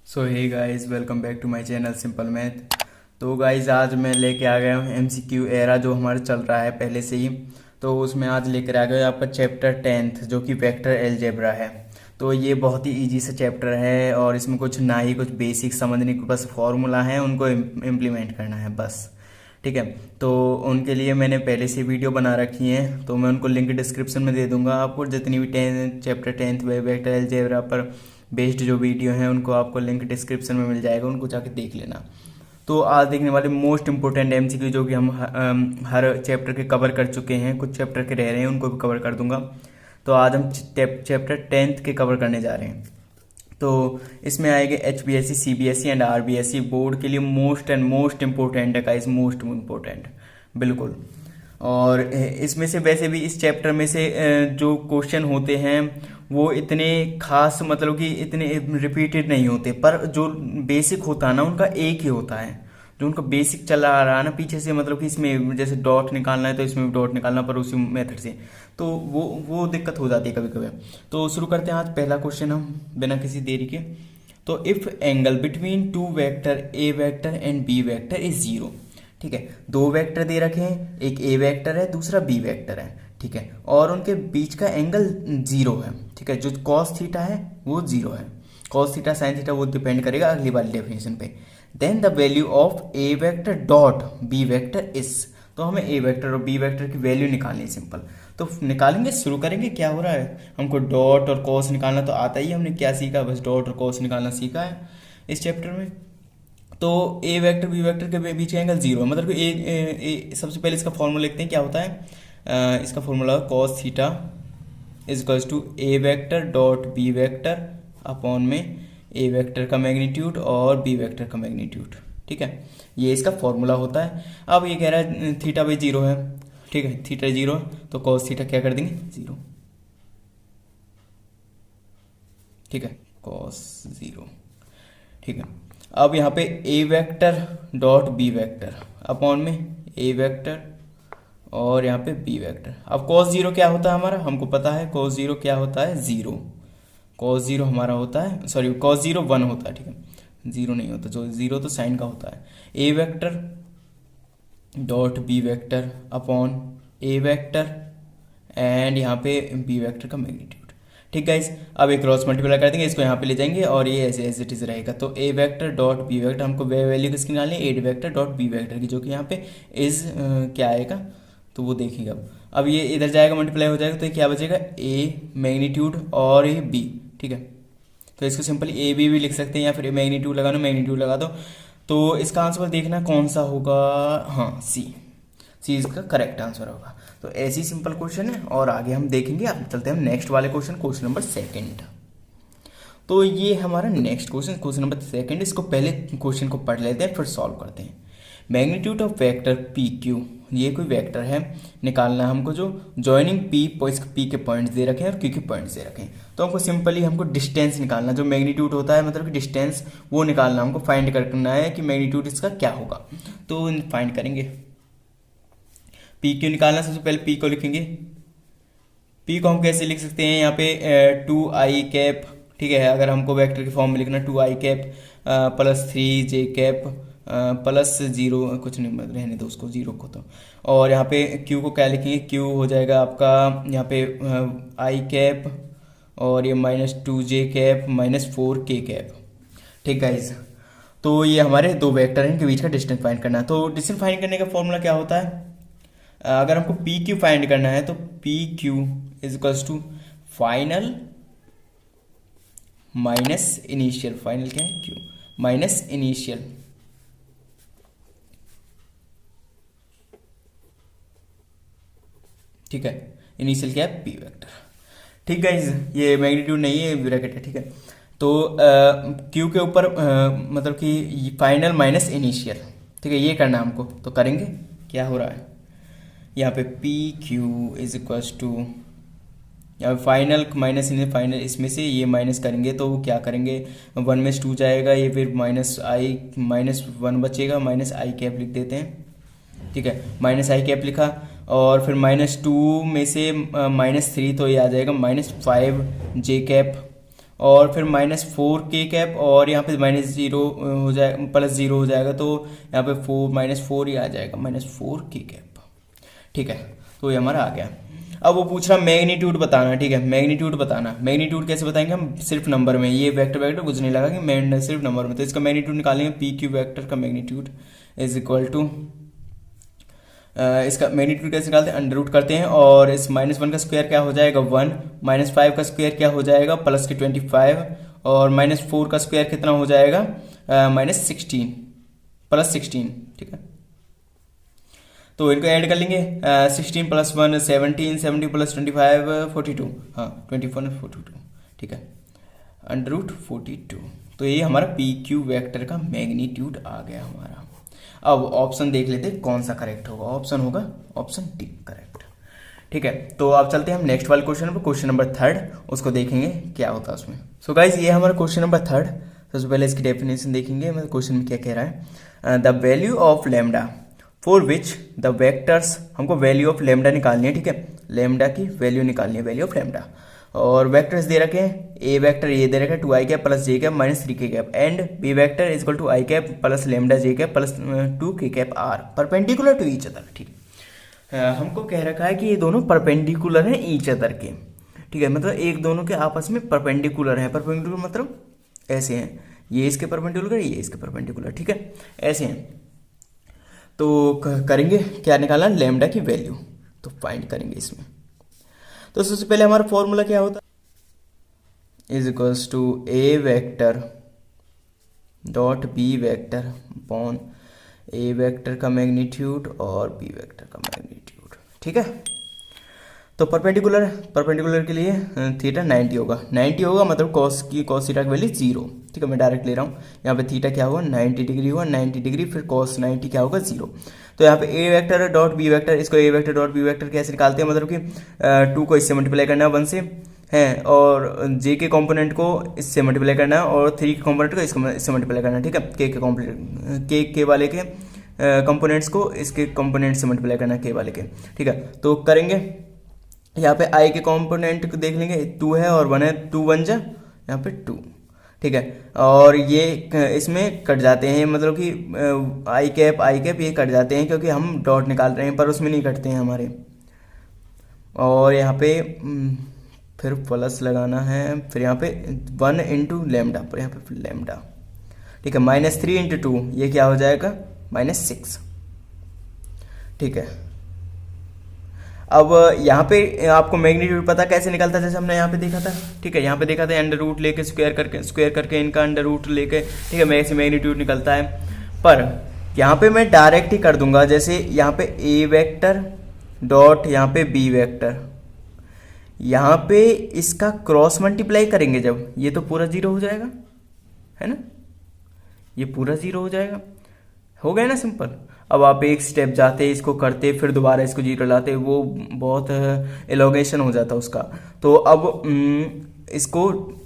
So hey guys, welcome back to my channel simple math. तो guys आज मैं लेके आ गया हूँ एमसीक्यू एरा जो हमारा चल रहा है पहले से ही। तो उसमें आज लेकर आ गया आपका चैप्टर 10th जो कि वेक्टर अलजेब्रा है। तो ये बहुत ही इजी सा चैप्टर है और इसमें कुछ ना ही कुछ बेसिक समझने को, बस फॉर्मूला है उनको इम्प्लीमेंट करना है बस। ठीक है। तो उनके लिए मैंने पहले से वीडियो बना रखी है, तो मैं उनको लिंक डिस्क्रिप्शन में दे दूंगा आपको। जितनी भी चैप्टर 10th वेक्टर अलजेब्रा पर बेस्ड जो वीडियो हैं उनको आपको लिंक डिस्क्रिप्शन में मिल जाएगा, उनको जाके देख लेना। तो आज देखने वाले मोस्ट इंपॉर्टेंट एमसीक्यू जो कि हम हर चैप्टर के कवर कर चुके हैं, कुछ चैप्टर के रह रहे हैं उनको भी कवर कर दूंगा। तो आज हम चैप्टर 10th के कवर करने जा रहे हैं। तो इसमें आएंगे HBSE, CBSE and RBSE board के लिए मोस्ट एंड मोस्ट इम्पोर्टेंट है गाइस, मोस्ट इम्पोर्टेंट बिल्कुल। और इसमें से वैसे भी इस चैप्टर में से जो क्वेश्चन होते हैं वो इतने खास, मतलब कि इतने रिपीटेड नहीं होते, पर जो बेसिक होता है ना उनका एक ही होता है। जो उनका बेसिक चला आ रहा है ना पीछे से, मतलब कि इसमें जैसे डॉट निकालना है तो इसमें भी डॉट निकालना, पर उसी मेथड से, तो वो दिक्कत हो जाती है कभी कभी। तो शुरू करते हैं आज पहला क्वेश्चन हम बिना किसी देरी के। तो if angle between two vector A vector and B vector is zero. ठीक है, दो वेक्टर दे रखे हैं, एक ए वेक्टर है दूसरा बी वेक्टर है। ठीक है, और उनके बीच का एंगल जीरो है। ठीक है, जो कॉस थीटा है वो जीरो है। कॉस थीटा साइन थीटा वो डिपेंड करेगा अगली वाली डेफिनेशन पे। Then the value of A vector dot B vector is. तो हमें ए वेक्टर और बी वेक्टर की वैल्यू निकालनी है, सिंपल। तो निकालेंगे, शुरू करेंगे। क्या हो रहा है, हमको डॉट और कॉस निकालना तो आता ही, हमने क्या सीखा, बस डॉट और कॉस निकालना सीखा है इस चैप्टर में। तो ए वेक्टर बी वेक्टर के बीच का एंगल जीरो है, मतलब सबसे पहले इसका फॉर्मूला लिखते हैं। क्या होता है इसका formula, cos theta is equals to A vector dot B vector upon में ए वेक्टर का मैग्नीट्यूड और बी वेक्टर का मैग्नीट्यूड। ठीक है, ये इसका फॉर्मूला होता है। अब ये कह रहा है थीटा बाई जीरो है। ठीक है, थीटा जीरो है तो कॉस थीटा क्या कर देंगे, जीरो। ठीक है, कॉस जीरो। ठीक है, अब यहाँ पे a vector dot B vector upon में ए वेक्टर और यहाँ पे बी वेक्टर। अब कॉस जीरो क्या होता है हमारा, हमको पता है कॉस जीरो क्या होता है, जीरो। कॉस जीरो हमारा होता है, सॉरी कॉस जीरो वन होता है। ठीक है, जीरो नहीं होता, जो जीरो तो साइन का होता है। A vector dot B vector upon A vector and यहाँ पे बी वेक्टर का मैग्नीट्यूड। ठीक गाइस, अब एक क्रॉस मल्टीप्लाई कर देंगे, इसको यहाँ पे ले जाएंगे और ये ऐसे एज इट इज रहेगा। तो ए वेक्टर डॉट बी वेक्टर, हमको वैल्यू किसकी निकालनी है, a vector dot B vector की, जो कि यहाँ पे इज क्या आएगा तो वो देखेंगे। अब ये इधर जाएगा, मल्टीप्लाई हो जाएगा, तो ये क्या बचेगा, ए मैग्नीट्यूड और ये बी। ठीक है, तो इसको सिंपली ए बी भी लिख सकते हैं या फिर मैग्नीट्यूड लगा दो, मैग्नीट्यूड लगा दो। तो इसका आंसर देखना कौन सा होगा, हाँ सी इसका करेक्ट आंसर होगा। तो ऐसी सिंपल क्वेश्चन है और आगे हम देखेंगे। अब चलते हैं हम नेक्स्ट वाले क्वेश्चन, क्वेश्चन नंबर सेकंड। तो ये हमारा next question, question number second. इसको पहले क्वेश्चन को पढ़ लेते हैं फिर सॉल्व करते हैं। Magnitude of vector P Q, ये कोई वेक्टर है, निकालना है हमको जो जॉइनिंग पी, पी के पॉइंट्स दे रखे हैं और क्यू के पॉइंट्स दे रखे हैं। तो हमको सिंपली हमको डिस्टेंस निकालना, जो मैग्नीट्यूड होता है मतलब कि डिस्टेंस, वो निकालना, हमको फाइंड करना है कि मैग्नीट्यूड इसका क्या होगा। तो फाइंड करेंगे। पी क्यू निकालना, सबसे पहले पी को लिखेंगे। पी को हम कैसे लिख सकते हैं, यहाँ पे 2i कैप। ठीक है, अगर हमको वेक्टर की फॉर्म में लिखना 2i cap plus 3j cap plus zero, कुछ नहीं रहने दो उसको, जीरो को। तो और यहाँ पे क्यू को क्या लिखेंगे, क्यू हो जाएगा आपका यहाँ पे i कैप और ये -2j कैप -4k कैप। ठीक गाइज, तो ये हमारे दो वेक्टर हैं, इनके बीच का डिस्टेंस फाइंड करना है। तो डिस्टेंस फाइंड करने का फॉर्मूला क्या होता है, अगर हमको पी क्यू फाइंड करना है तो P Q is equals to final minus initial. Final क्या है, क्यू माइनस इनिशियल। ठीक है, इनिशियल क्या है, पी वेक्टर। ठीक है, ये मैग्नीट्यूड नहीं है, ब्रैकेट है। ठीक है, तो क्यू के ऊपर मतलब कि फाइनल माइनस इनिशियल। ठीक है, ये करना हमको, तो करेंगे। क्या हो रहा है यहाँ पे, P Q is equals to, यहाँ पे फाइनल माइनस इन फाइनल, इसमें से ये माइनस करेंगे तो क्या करेंगे, 1 में 2 जाएगा, ये फिर -1 बचेगा, -i कैप लिख देते हैं। ठीक है, -i कैप लिखा और फिर -2 में से -3, तो ये आ जाएगा -5j कैप और फिर -4 k कैप, और यहाँ पे -0 हो जाए +0 हो जाएगा, तो यहाँ पे -4 ही आ जाएगा, -4 k कैप। ठीक है, तो ये हमारा आ गया। अब वो पूछ रहा मैग्नीट्यूड बताना। ठीक है, मैग्नीट्यूड बताना। मैग्नीट्यूड कैसे बताएंगे हम? सिर्फ नंबर में, ये वेक्टर कुछ नहीं लगा कि सिर्फ नंबर में, तो इसका मैग्नीट्यूड निकालेंगे। पी क्यू वेक्टर का मैग्नीट्यूड इज इक्वल टू, इसका मैग्नीट्यूड कैसे निकालते हैं? अंडर रूट करते हैं, और इस -1 का स्क्वायर क्या हो जाएगा 1, -5 का स्क्वायर क्या हो जाएगा +25, और -4 का स्क्वायर कितना हो जाएगा -16 +16। ठीक है, तो इनको ऐड कर लेंगे। 16 + 1 17, 70 + 25 42, हाँ 24 42। ठीक है, अंडर रूट 42। तो ये हमारा पी क्यू वेक्टर का मैग्नीट्यूड आ गया हमारा। अब ऑप्शन देख लेते हैं कौन सा करेक्ट होगा। ऑप्शन होगा ऑप्शन डी करेक्ट। ठीक है, तो अब चलते हैं हम नेक्स्ट वाले क्वेश्चन पर, क्वेश्चन नंबर 3, उसको देखेंगे क्या होता है उसमें। सो गाइस, ये हमारा क्वेश्चन नंबर 3। सबसे पहले इसकी डेफिनेशन देखेंगे, मतलब क्वेश्चन में क्या कह रहा है। The value of lambda for which the vectors, हमको वैल्यू ऑफ लेमडा निकालनी है। ठीक है, लेमडा की वैल्यू निकालनी है, वैल्यू ऑफ लेमडा। और वेक्टर्स दे रखे हैं, ए वेक्टर ये दे रखा है 2i cap + j cap -3k cap, and B vector is equal to i cap + lambda j cap + 2k cap are perpendicular to each other. ठीक है, हमको कह रखा है कि ये दोनों परपेंडिकुलर हैं ईच अदर के। ठीक है, मतलब एक दोनों के आपस में परपेंडिकुलर है। परपेंडिकुलर मतलब ऐसे हैं, ये इसके परपेंडिकुलर, ये इसके परपेंडिकुलर। ठीक है, ऐसे हैं। तो करेंगे क्या निकालना? लैम्डा की वैल्यू, तो फाइंड करेंगे इसमें। तो सबसे पहले हमारा फॉर्मूला क्या होता है? Is equals to A vector dot B vector upon A vector का मैग्नीट्यूड और बी वेक्टर का मैग्नीट्यूड। ठीक है, तो परपेंडिकुलर के लिए थीटा 90 होगा। 90 होगा मतलब कॉस थीटा की वैल्यू 0। ठीक है, मैं डायरेक्ट ले रहा हूँ। यहाँ पे थीटा क्या होगा 90 डिग्री हुआ, 90 डिग्री फिर कॉस 90 क्या होगा 0। तो यहाँ पे a vector dot B vector, इसको ए वेक्टर डॉट बी वेक्टर कैसे निकालते हैं? मतलब कि 2 को इससे मल्टीप्लाई करना है 1 से है, और जे के कंपोनेंट को इससे मल्टीप्लाई करना है, और 3 के कंपोनेंट को इससे मल्टीप्लाई करना है। ठीक है, के वाले के कंपोनेंट्स को इसके कंपोनेंट से मल्टीप्लाई करना है, के वाले के। ठीक है, तो करेंगे। यहाँ पे आई के कंपोनेंट को देख लेंगे, 2 है और 1 है, 2 1 जा यहाँ पे 2। ठीक है, और ये इसमें कट जाते हैं, मतलब कि आई कैप ये कट जाते हैं, क्योंकि हम डॉट निकाल रहे हैं, पर उसमें नहीं कटते हैं हमारे। और यहाँ पे फिर प्लस लगाना है, फिर यहाँ पे 1 × लैम्डा, पर यहाँ पे लैम्डा। ठीक है, -3 × 2 ये क्या हो जाएगा -6। ठीक है, अब यहाँ पे आपको मैग्नीट्यूड पता कैसे निकलता है? जैसे हमने यहाँ पे देखा था। ठीक है, यहाँ पे देखा था अंडर रूट लेके स्क्वायर करके इनका अंडर रूट लेके, ठीक है, ऐसे मैग्नीट्यूड निकलता है। पर यहाँ पे मैं डायरेक्ट ही कर दूंगा, जैसे यहाँ पे ए वेक्टर डॉट यहाँ पे बी वेक्टर, यहाँ पे इसका क्रॉस मल्टीप्लाई करेंगे जब, ये तो पूरा 0 हो जाएगा, है ना, ये पूरा 0 हो जाएगा। हो गया ना सिंपल। अब आप एक स्टेप जाते इसको करते फिर दोबारा इसको 0 लाते, वो बहुत एलोगेशन हो जाता उसका। तो अब इसको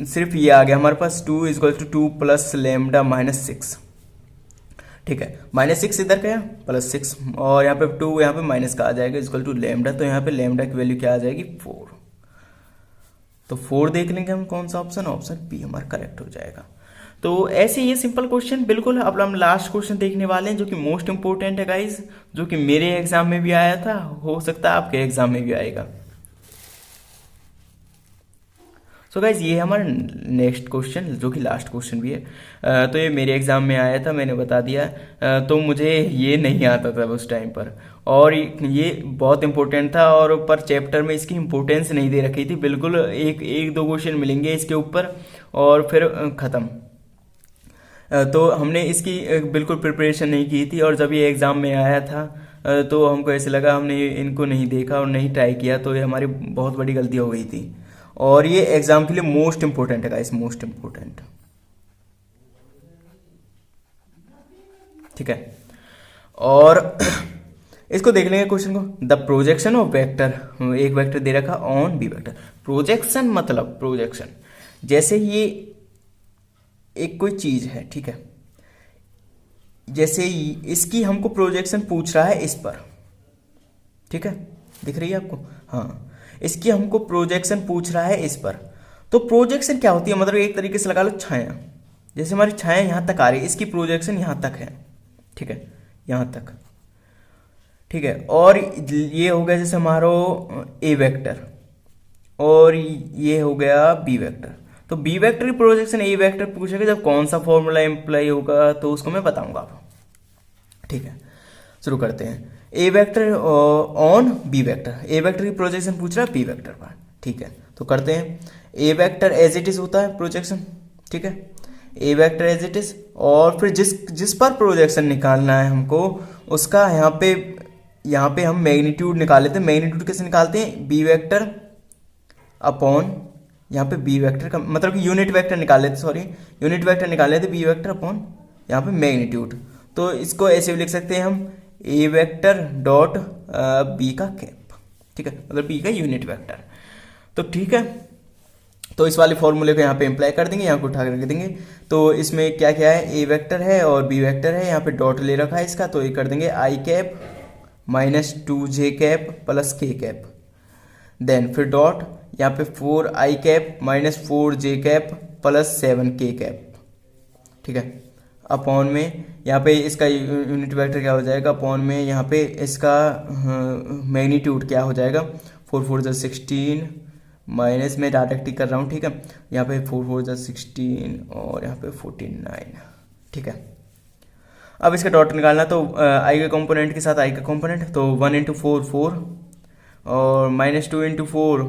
सिर्फ ये आ गया हमारे पास 2 = 2 + लैम्डा -6। ठीक है, -6 इधर का +6, और यहाँ पे 2 यहाँ पे माइनस का आ जाएगा = लैम्डा। तो यहाँ पे लैम्डा की वैल्यू क्या आ जाएगी 4। तो 4 देख लेंगे हम कौन सा ऑप्शन, ऑप्शन बी हमारा करेक्ट हो जाएगा। तो ऐसे ये सिंपल क्वेश्चन बिल्कुल। अब हम लास्ट क्वेश्चन देखने वाले हैं, जो कि मोस्ट इंपोर्टेंट है गाइज, जो कि मेरे एग्जाम में भी आया था, हो सकता है आपके एग्जाम में भी आएगा। सो गाइज, ये हमारा नेक्स्ट क्वेश्चन, जो कि लास्ट क्वेश्चन भी है। तो ये मेरे एग्जाम में आया था, मैंने बता दिया। तो मुझे ये नहीं आता था उस टाइम पर, और ये बहुत इंपॉर्टेंट था, और ऊपर चैप्टर में इसकी इंपॉर्टेंस नहीं दे रखी थी बिल्कुल। एक दो क्वेश्चन मिलेंगे इसके ऊपर, और फिर ख़त्म। तो हमने इसकी बिल्कुल प्रिपरेशन नहीं की थी, और जब ये एग्ज़ाम में आया था तो हमको ऐसे लगा हमने इनको नहीं देखा और नहीं ट्राई किया, तो ये हमारी बहुत बड़ी गलती हो गई थी। और ये एग्ज़ाम के लिए मोस्ट इंपॉर्टेंट है गाइस, मोस्ट इंपॉर्टेंट। ठीक है, और इसको देख लेंगे क्वेश्चन को। द प्रोजेक्शन ऑफ वेक्टर, एक वेक्टर दे रखा ऑन बी वेक्टर। प्रोजेक्शन मतलब प्रोजेक्शन, जैसे ये एक कोई चीज है, ठीक है, जैसे इसकी हमको प्रोजेक्शन पूछ रहा है इस पर। ठीक है, दिख रही है आपको? हाँ, इसकी हमको प्रोजेक्शन पूछ रहा है इस पर। तो प्रोजेक्शन क्या होती है, मतलब एक तरीके से लगा लो छाया। जैसे हमारी छाया यहाँ तक आ रही है, इसकी प्रोजेक्शन यहाँ तक है, ठीक है, यहाँ तक, ठीक है। और ये हो गया जैसे हमारा ए वेक्टर, और ये हो गया बी वेक्टर। तो बी वेक्टर की प्रोजेक्शन ए वेक्टर पूछेगा जब कौन सा फॉर्मूला इम्प्लाई होगा, तो उसको मैं बताऊंगा आपको, ठीक है। शुरू करते हैं। ए vector on b vector, A vector की प्रोजेक्शन पूछ रहा है बी वेक्टर पर, ठीक है। तो करते हैं। ए वेक्टर एज इट इज होता है प्रोजेक्शन, ठीक है, a vector as it is. और फिर जिस पर प्रोजेक्शन निकालना है हमको, उसका यहाँ पे हम मैग्नीट्यूड निकाल लेते हैं। मैग्नीट्यूड कैसे निकालते हैं, बी वेक्टर अपॉन, यहाँ पे बी वेक्टर का मतलब कि यूनिट वेक्टर निकाल लेते, सॉरी यूनिट वेक्टर निकाल लेते, बी वेक्टर अपॉन यहाँ पे मैग्नीट्यूड। तो इसको ऐसे भी लिख सकते हैं हम, ए वेक्टर डॉट बी का कैप, ठीक है, मतलब बी का यूनिट वेक्टर। तो ठीक है, तो इस वाले फॉर्मूले को यहाँ पे अप्लाई कर देंगे, यहाँ को उठा कर रख देंगे। तो इसमें क्या क्या है, ए वेक्टर है और बी वेक्टर है, यहाँ पे डॉट ले रखा है इसका, तो ये कर देंगे i cap minus 2j cap plus k cap. Then फिर डॉट यहाँ पे 4i cap minus 4j cap plus 7k cap, ठीक है, अपॉन में यहाँ पे इसका यूनिट वेक्टर क्या हो जाएगा, अपॉन में यहाँ पे इसका मैग्नीट्यूड क्या हो जाएगा, 4 4 जा 16 माइनस में डायरेक्ट कर रहा हूँ, ठीक है, यहाँ पे 4 4 जा 16 और यहाँ पे 49, ठीक है। अब इसका डॉट निकालना, तो आई के कंपोनेंट के साथ आई का कंपोनेंट, तो 1 इंटू 4 4 और माइनस 2 इंटू 4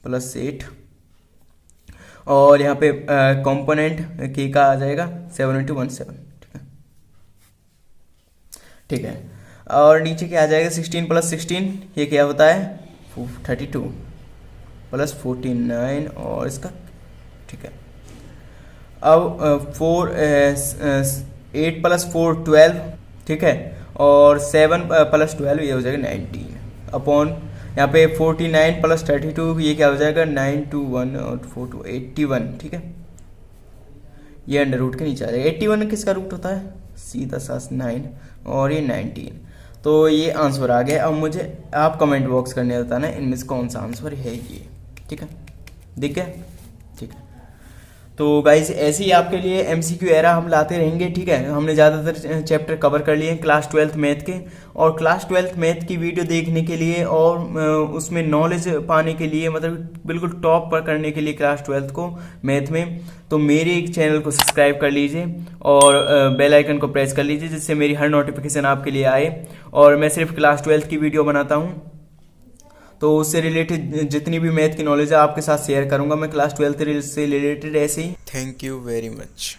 प्लस 8, और यहाँ पे कंपोनेंट के का आ जाएगा 7 इंटू 1 7, ठीक है, ठीक है। और नीचे क्या आ जाएगा, 16 प्लस 16, ये क्या होता है 32 प्लस 49 और इसका, ठीक है। अब 8 प्लस 4 12, ठीक है, और 7 प्लस 12 ये हो जाएगा 19 अपॉन यहाँ पे 49 प्लस 32, ये क्या हो जाएगा 9 2 1 और 4 2 81, ठीक है। ये अंडर रूट के नीचे आ जाएगा। 81 किसका रूट होता है, सीधा सास 9 और ये 19। तो ये आंसर आ गया। अब मुझे आप कमेंट बॉक्स करने बताना इनमें से कौन सा आंसर है ये, ठीक है, दिख गया, ठीक है। तो गाइज ऐसे ही आपके लिए MCQ एरा हम लाते रहेंगे, ठीक है। हमने ज़्यादातर चैप्टर कवर कर लिए हैं क्लास 12th मैथ के, और क्लास 12th मैथ की वीडियो देखने के लिए और उसमें नॉलेज पाने के लिए, मतलब बिल्कुल टॉप पर करने के लिए क्लास 12th को मैथ में, तो मेरे चैनल को सब्सक्राइब कर लीजिए और बेल आइकन को प्रेस कर लीजिए, जिससे मेरी हर नोटिफिकेशन आपके लिए आए। और मैं सिर्फ क्लास 12th की वीडियो बनाता हूँ, तो उससे रिलेटेड जितनी भी मैथ की नॉलेज है आपके साथ शेयर करूंगा मैं क्लास 12th से रिलेटेड ऐसे ही। Thank you very much.